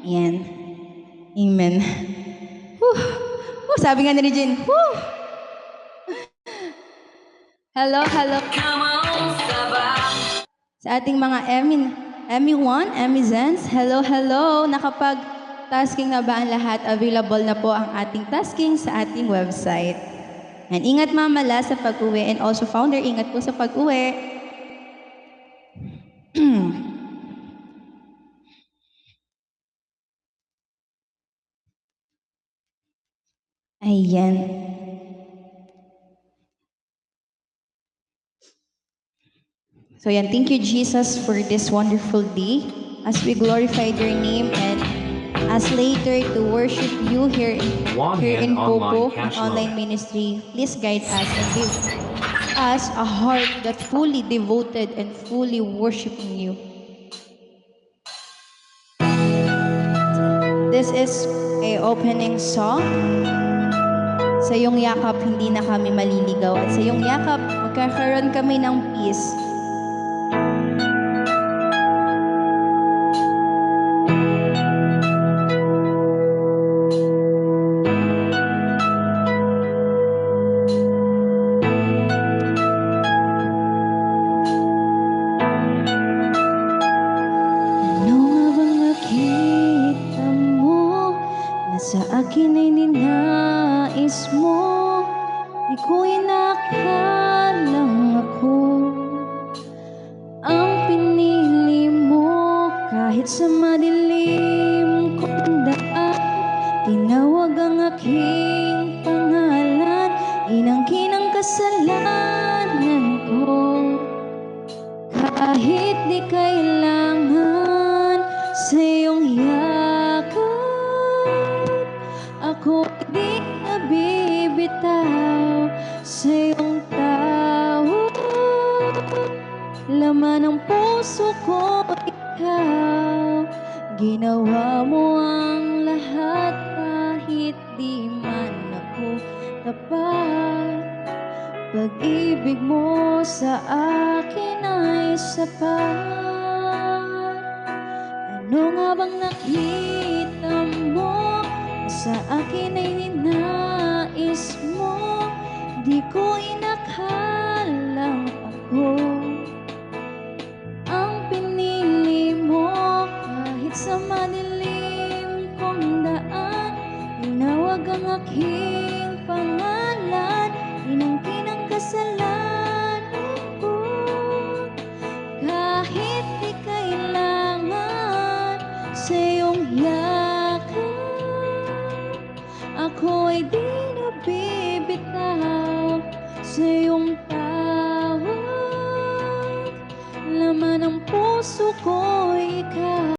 Ayan. Amen. Whew. Sabi nga ni Regine, whew. Hello. Sa ating mga Emmy 1, Emmy Zens, hello. Nakapag-tasking na ba ang lahat? Available na po ang ating tasking sa ating website. And ingat mamala sa pag-uwi, and also founder, ingat po sa pag-uwi. Ayan. So yan, thank you Jesus for this wonderful day as we glorified your name and as later to worship you here in Popo online ministry. Please guide us and give us a heart that fully devoted and fully worshiping you. This is a opening song. Sa iyong yakap, hindi na kami maliligaw. At sa iyong yakap, magkakaroon kami ng peace. Sa akin ay ninais mo, di ko inakalang ako ang pinili mo. Kahit sa madilim kong daan, tinawag ang aking pangalan, inangkin ang kasalanan ko. Kahit di kailangan sa iyong ako di nabibitaw sa iyong tawag. Laman ng puso ko ikaw, ginawa mo ang lahat kahit di man ako tapat. Pag-ibig mo sa akin ay sapat. Ano nga bang nakita mo? Sa akin ay ninais mo, di ko inakalang ako ang pinili mo. Kahit sa madilim kong daan, tinawag ang aking pangalan, inangkin ang kasalanan ko. Kahit di kailangan sa iyong ako ay di nabibitaw sa iyong tawag. Laman ng puso ko ikaw.